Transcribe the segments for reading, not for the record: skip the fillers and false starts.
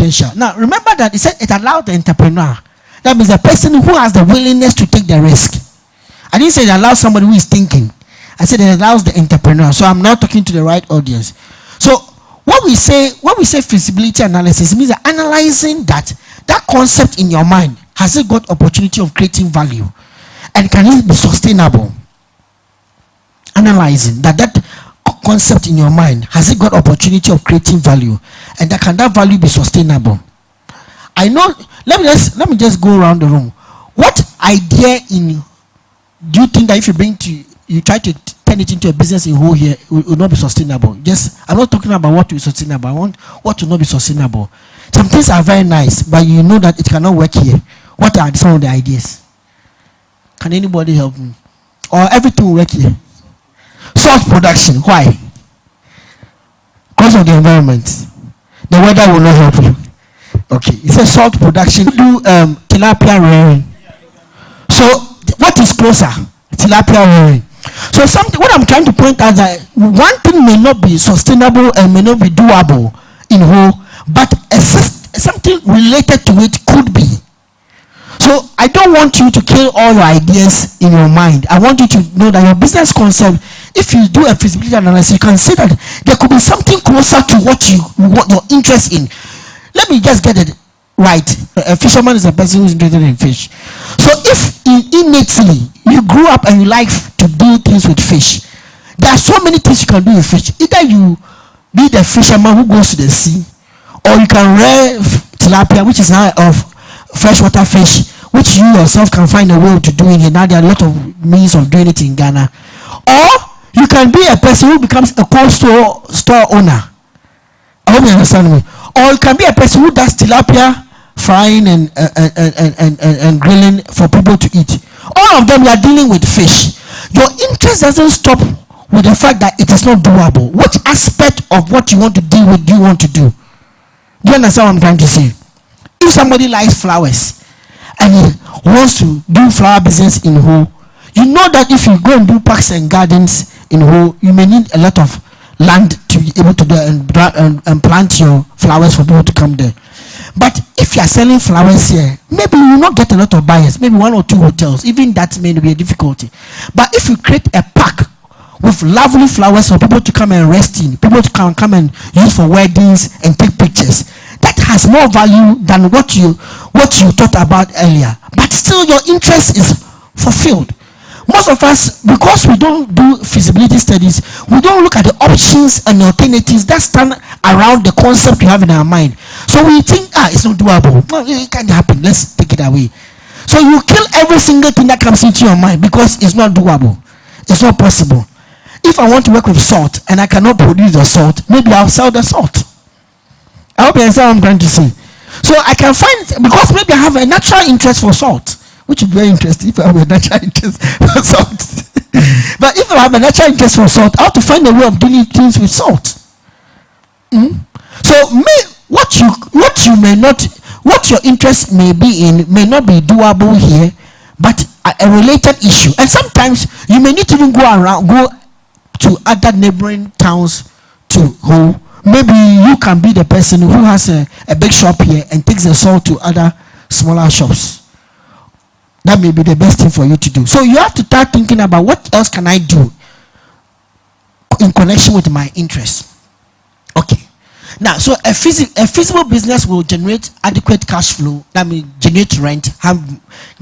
potential. Now, remember that it said it allowed the entrepreneur. That means the person who has the willingness to take the risk. I didn't say it allows somebody who is thinking. I said it allows the entrepreneur. So I'm not talking to the right audience. So when we say feasibility analysis, it means that analyzing that concept in your mind, has it got opportunity of creating value? And can it be sustainable? Analyzing that concept in your mind, has it got opportunity of creating value? And can that value be sustainable? I know, let me just go around the room. What idea do you think that if you try to turn it into a business in whole here, it will not be sustainable? I'm not talking about what is sustainable. I want what will not be sustainable. Some things are very nice, but you know that it cannot work here. What are some of the ideas? Can anybody help me? Or everything will work here? Salt production. Why? Because of the environment. The weather will not help you. Okay. It says salt production. Do tilapia rearing. So what is closer? Tilapia rearing. So what I'm trying to point out that one thing may not be sustainable and may not be doable in whole, but something related to it could be. So I don't want you to kill all your ideas in your mind. I want you to know that your business concept, if you do a feasibility analysis, you can see that there could be something closer to what you're interested in. Let me just get it right. A fisherman is a person who's interested in fish. So if innately you grew up and you like to do things with fish, there are so many things you can do with fish. Either you be the fisherman who goes to the sea, or you can rear tilapia, which is now of freshwater fish, which you yourself can find a way to do it. Now there are a lot of means of doing it in Ghana. Or you can be a person who becomes a cold store owner. I hope you understand me. Or you can be a person who does tilapia frying and grilling for people to eat. All of them, you are dealing with fish. Your interest doesn't stop with the fact that it is not doable. Which aspect of what you want to deal with do you want to do? Do you understand what I'm trying to say? If somebody likes flowers and he wants to do flower business in whole, you know that if you go and do parks and gardens in whole, you may need a lot of land to be able to do and plant your flowers for people to come there. But if you are selling flowers here, maybe you will not get a lot of buyers, maybe 1 or 2 hotels. Even that may be a difficulty. But if you create a park with lovely flowers for people to come and rest in, people to come and use for weddings and take pictures, that has more value than what you thought about earlier. But still your interest is fulfilled. Most of us, because we don't do feasibility studies, we don't look at the options and the alternatives that stand around the concept we have in our mind. So we think, it's not doable. No, it can't happen. Let's take it away. So you kill every single thing that comes into your mind because it's not doable. It's not possible. If I want to work with salt and I cannot produce the salt, maybe I'll sell the salt. I hope you understand what I'm trying to say. So I can find, because maybe I have a natural interest for salt, which would be very interesting if I have a natural interest for salt. But if I have a natural interest for salt, I have to find a way of doing things with salt. So what your interest may be in may not be doable here, but a related issue. And sometimes you may need to even go to other neighboring towns to who maybe you can be the person who has a big shop here and takes the salt to other smaller shops. That may be the best thing for you to do. So you have to start thinking about what else can I do in connection with my interest. Okay. Now, so a feasible business will generate adequate cash flow. That means generate rent,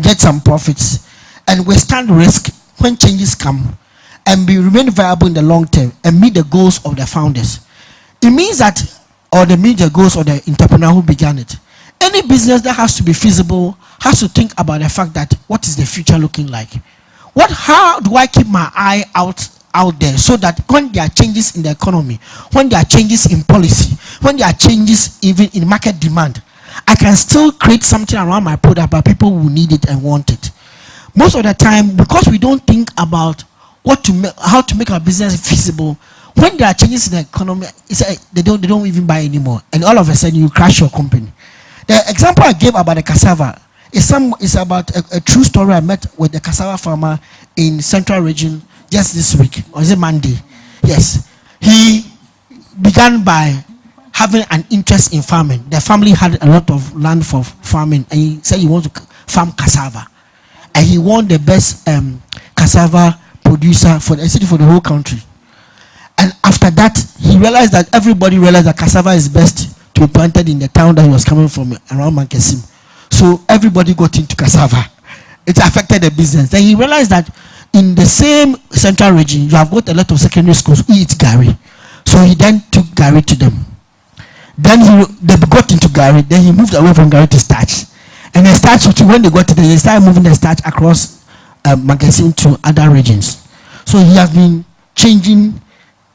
get some profits, and withstand risk when changes come, and remain viable in the long term and meet the goals of the founders. It means that, or meet the goals of the entrepreneur who began it. Any business that has to be feasible has to think about the fact that what is the future looking like? How do I keep my eye out there so that when there are changes in the economy, when there are changes in policy, when there are changes even in market demand, I can still create something around my product, but people will need it and want it. Most of the time, because we don't think about how to make our business feasible, when there are changes in the economy, they don't even buy anymore, and all of a sudden you crash your company. The example I gave about the cassava is about a true story I met with the cassava farmer in Central Region just this week, or is it Monday? Yes. He began by having an interest in farming. The family had a lot of land for farming, and he said he wants to farm cassava, and he won the best cassava producer for the whole country. And after that, he realized that everybody realized that cassava is best to be planted in the town that he was coming from, around Mankesim. So everybody got into cassava. It affected the business. Then he realized that in the same central region, you have got a lot of secondary schools who eat gari. So he then took gari to them. Then they got into gari. Then he moved away from gari to starch. And the starch, when they got to they started moving the starch across Mankesim to other regions. So he has been changing.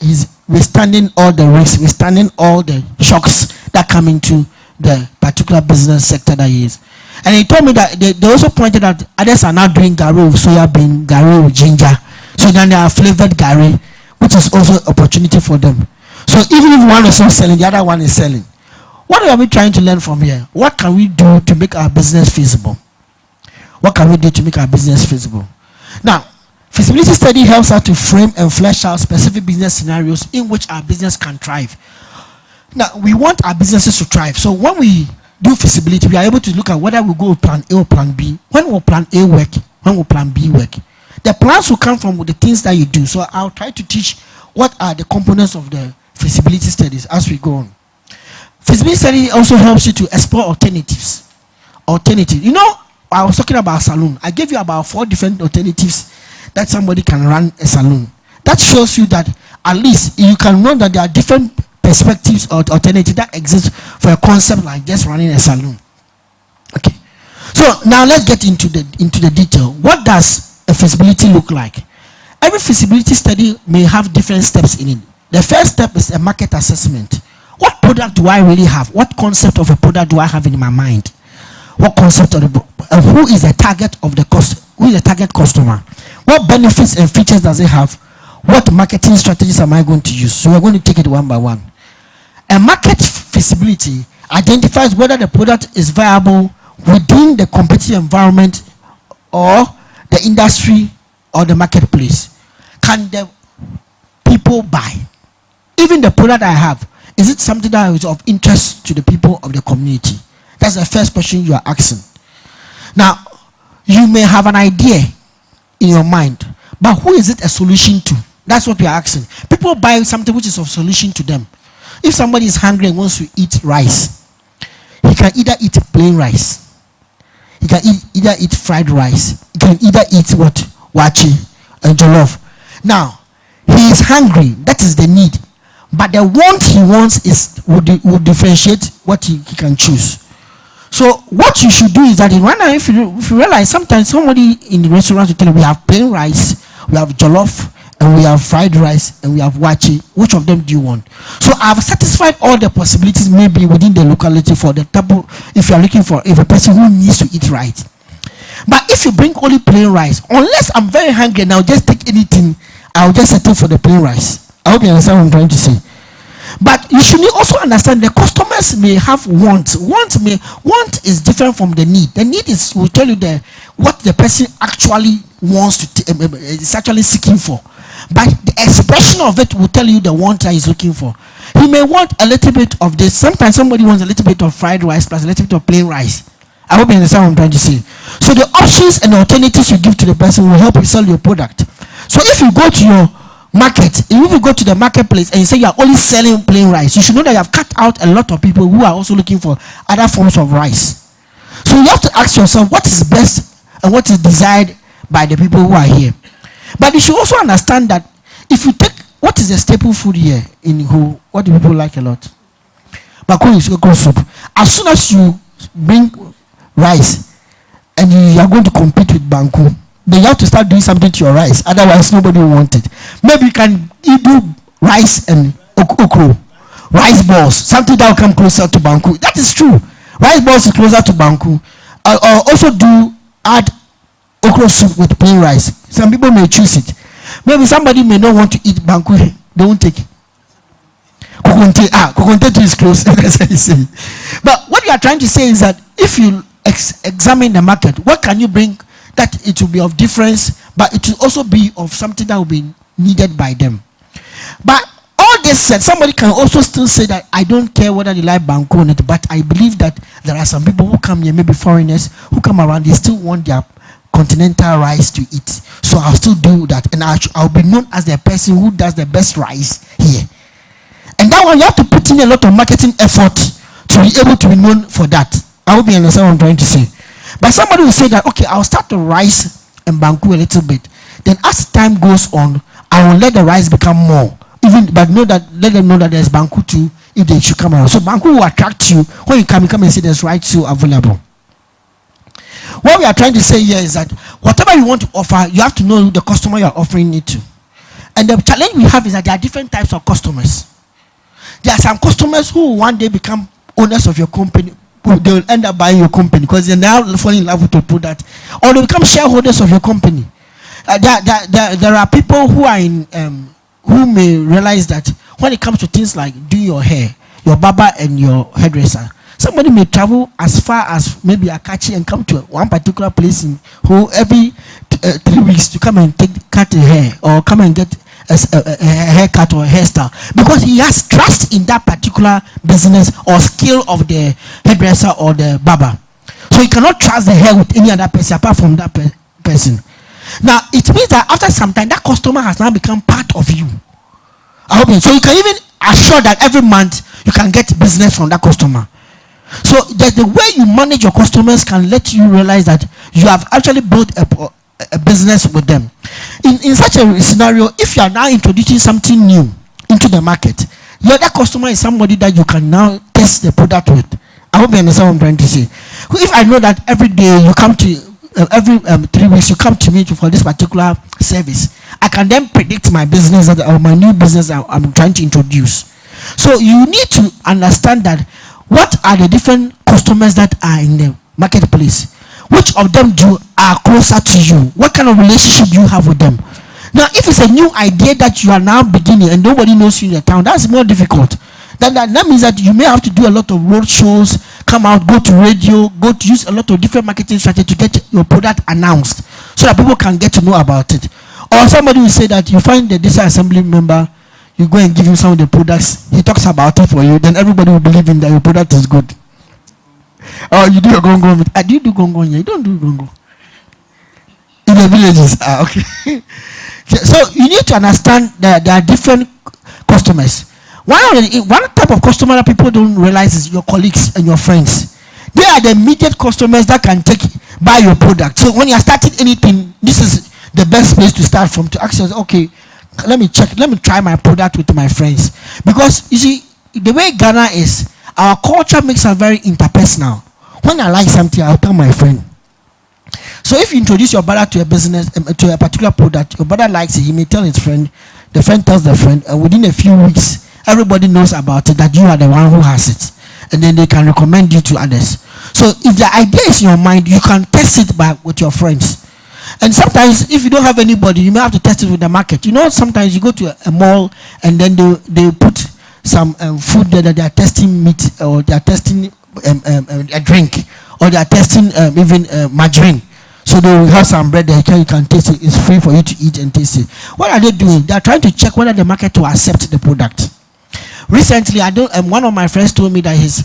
He's withstanding all the risks, withstanding all the shocks that come into the particular business sector that he is. And he told me that they also pointed out others are now doing gari with soya bean, gari with ginger. So then they are flavored gari, which is also opportunity for them. So even if one is not selling, the other one is selling. What are we trying to learn from here? What can we do to make our business feasible? What can we do to make our business feasible? Now, feasibility study helps us to frame and flesh out specific business scenarios in which our business can thrive. Now, we want our businesses to thrive. So when we do feasibility, we are able to look at whether we go with plan A or plan B. When will plan A work? When will plan B work? The plans will come from the things that you do. So I'll try to teach what are the components of the feasibility studies as we go on. Feasibility study also helps you to explore alternatives. You know, I was talking about a salon. I gave you about 4 different alternatives that somebody can run a salon. That shows you that at least you can know that there are different perspectives or alternatives that exist for a concept like just running a salon. Okay. So now let's get into the detail. What does a feasibility look like? Every feasibility study may have different steps in it. The first step is a market assessment. What product do I really have? What concept of a product do I have in my mind? What concept of who is the target of the cost? Who is the target customer? What benefits and features does it have? What marketing strategies am I going to use? So we're going to take it one by one. A market feasibility identifies whether the product is viable within the competitive environment or the industry or the marketplace. Can the people buy? Even the product I have, is it something that is of interest to the people of the community? That's the first question you are asking. Now, you may have an idea in your mind, but who is it a solution to? That's what we are asking. People buy something which is of solution to them. If somebody is hungry and wants to eat rice, he can either eat plain rice, he can either eat fried rice, he can either eat what? Wachi and jollof. Now, he is hungry, that is the need. But the want he wants will differentiate what he can choose. So what you should do is that if you realize sometimes somebody in the restaurant will tell you we have plain rice, we have jollof, and we have fried rice, and we have wachi. Which of them do you want? So I've satisfied all the possibilities maybe within the locality for the table if you are looking for a person who needs to eat right. But if you bring only plain rice, unless I'm very hungry and I'll just take anything, I'll just settle for the plain rice. I hope you understand what I'm trying to say. But you should also understand the customers may have wants. Want is different from the need. The need will tell you what the person actually wants is actually seeking for. But the expression of it will tell you the want that he's looking for. He may want a little bit of this. Sometimes somebody wants a little bit of fried rice plus a little bit of plain rice. I hope you understand what I'm trying to say. So the options and alternatives you give to the person will help you sell your product. So if you go to your market, if you go to the marketplace and you say you are only selling plain rice, you should know that you have cut out a lot of people who are also looking for other forms of rice. So you have to ask yourself what is best and what is desired by the people who are here. But you should also understand that if you take what is the staple food here in Ho, what do people like a lot? Bako is cocoa soup. As soon as you bring rice and you are going to compete with Banku, then you have to start doing something to your rice. Otherwise, nobody will want it. Maybe you can do rice and okro, rice balls, something that will come closer to Banku. That is true. Rice balls is closer to Banku. Or also add okro soup with plain rice. Some people may choose it. Maybe somebody may not want to eat Banku. They won't take it. Kokonte is close. That's what you say. But what you are trying to say is that if you examine the market, what can you bring that it will be of difference, but it will also be of something that will be needed by them. But all this just said, somebody can also still say that I don't care whether they like banku or not, but I believe that there are some people who come here, maybe foreigners who come around, they still want their continental rice to eat. So I'll still do that, and I'll be known as the person who does the best rice here. And that one, you have to put in a lot of marketing effort to be able to be known for that. I hope you understand what I'm trying to say. But somebody will say that, okay, I'll start the rice and banku a little bit. Then as time goes on, I will let the rice become more. But let them know that there's banku too if they should come around. So banku will attract you. When you come and see there's rice too available. What we are trying to say here is that whatever you want to offer, you have to know the customer you are offering it to. And the challenge we have is that there are different types of customers. There are some customers who one day become owners of your company. They will end up buying your company because they're now falling in love with your product, or they become shareholders of your company. There are people who are in who may realize that when it comes to things like doing your hair, your barber and your hairdresser, somebody may travel as far as maybe Akachi and come to one particular place in who every 3 weeks to come and cut a hair or come and get a haircut or a hairstyle, because he has trust in that particular business or skill of the hairdresser or the barber. So he cannot trust the hair with any other person apart from that person. Now it means that after some time that customer has now become part of you. I hope so. You can even assure that every month you can get business from that customer. So that the way you manage your customers can let you realize that you have actually built a business with them. In such a scenario, if you are now introducing something new into the market, your other customer is somebody that you can now test the product with. I hope you understand what I'm trying to say. If I know that every day you come to every 3 weeks you come to me for this particular service, I can then predict my business or my new business I'm trying to introduce. So you need to understand that what are the different customers that are in the marketplace. Which of them are closer to you? What kind of relationship do you have with them? Now, if it's a new idea that you are now beginning and nobody knows you in the town, that's more difficult. That means that you may have to do a lot of road shows, come out, go to radio, go to use a lot of different marketing strategies to get your product announced so that people can get to know about it. Or somebody will say that you find the district assembly member, you go and give him some of the products, he talks about it for you, then everybody will believe in that your product is good. Oh, you do your gongo. Do you do gongo? You don't do gongo. In the villages. Okay. So you need to understand that there are different customers. One type of customer that people don't realize is your colleagues and your friends. They are the immediate customers that can buy your product. So when you are starting anything, this is the best place to start from, to ask yourself, okay, let me try my product with my friends. Because you see, the way Ghana is, our culture makes us very interpersonal. When I like something, I'll tell my friend. So if you introduce your brother to a business, to a particular product, your brother likes it, he may tell his friend, the friend tells the friend, and within a few weeks, everybody knows about it, that you are the one who has it. And then they can recommend you to others. So if the idea is in your mind, you can test it with your friends. And sometimes, if you don't have anybody, you may have to test it with the market. You know, sometimes you go to a mall and then they put some food there that they are testing meat, or they are testing a drink, or they are testing even margarine. So they will have some bread there, you can taste it. It's free for you to eat and taste it. What are they doing? They are trying to check whether the market will accept the product. Recently, one of my friends told me that his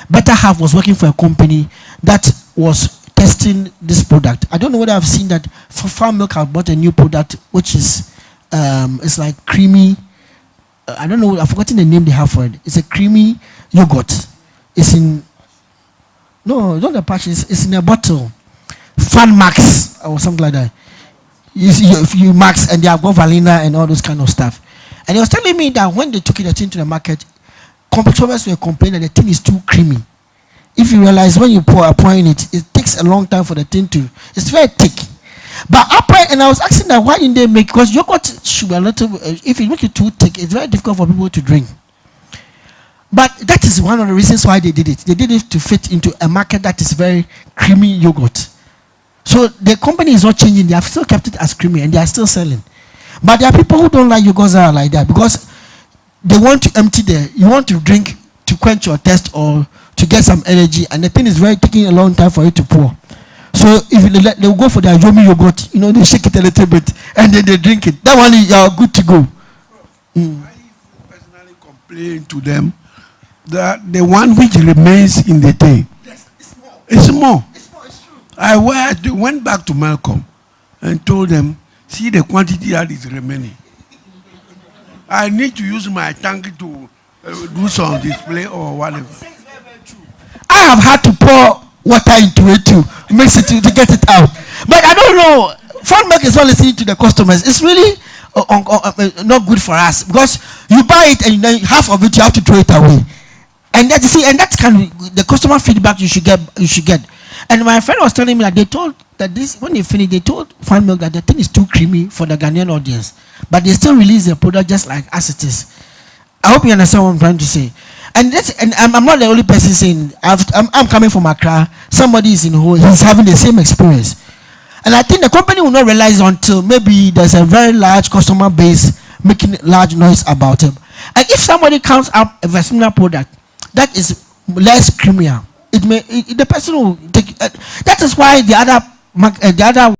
better half was working for a company that was testing this product. I don't know whether I've seen that. Farm Milk have bought a new product which is it's like creamy. I don't know. I've forgotten the name they have for it. It's a creamy yogurt. It's in not the patch. It's in a bottle. Fun Max or something like that. You Max, and they have got Valina and all those kind of stuff. And he was telling me that when they took the thing to the market, consumers were complaining that the thing is too creamy. If you realize when you pour in it, it takes a long time for the thing to. It's very thick. But and I was asking that why didn't they make, because yogurt should be a little. If you make it too thick, it's very difficult for people to drink. But that is one of the reasons why they did it. They did it to fit into a market that is very creamy yogurt. So the company is not changing. They have still kept it as creamy and they are still selling. But there are people who don't like yogurts that are like that because they want to empty you want to drink to quench your thirst or to get some energy, and the thing is taking a long time for you to pour. So if they'll go for their Yomi yogurt, they shake it a little bit and then they drink it. That one you are good to go. I personally complain to them that the one which remains in the thing is more. I went back to Malcolm and told them, see the quantity that is remaining. I need to use my tank to do some display or whatever. I have had to pour water into it to mix it to get it out. But I don't know. Farm milk is not listening to the customers. It's really not good for us because you buy it and then half of it you have to throw it away. And that that's kind of the customer feedback you should get. And my friend was telling me that they told that this when they finished, they told Farm Milk that the thing is too creamy for the Ghanaian audience, but they still release the product just like as it is. I hope you understand what I'm trying to say. And I'm not the only person saying. I'm coming from Accra. Somebody is in Ho. He's having the same experience. And I think the company will not realize until maybe there's a very large customer base making large noise about it. And if somebody comes up with a similar product that is less creamier, the person will take. That is why the other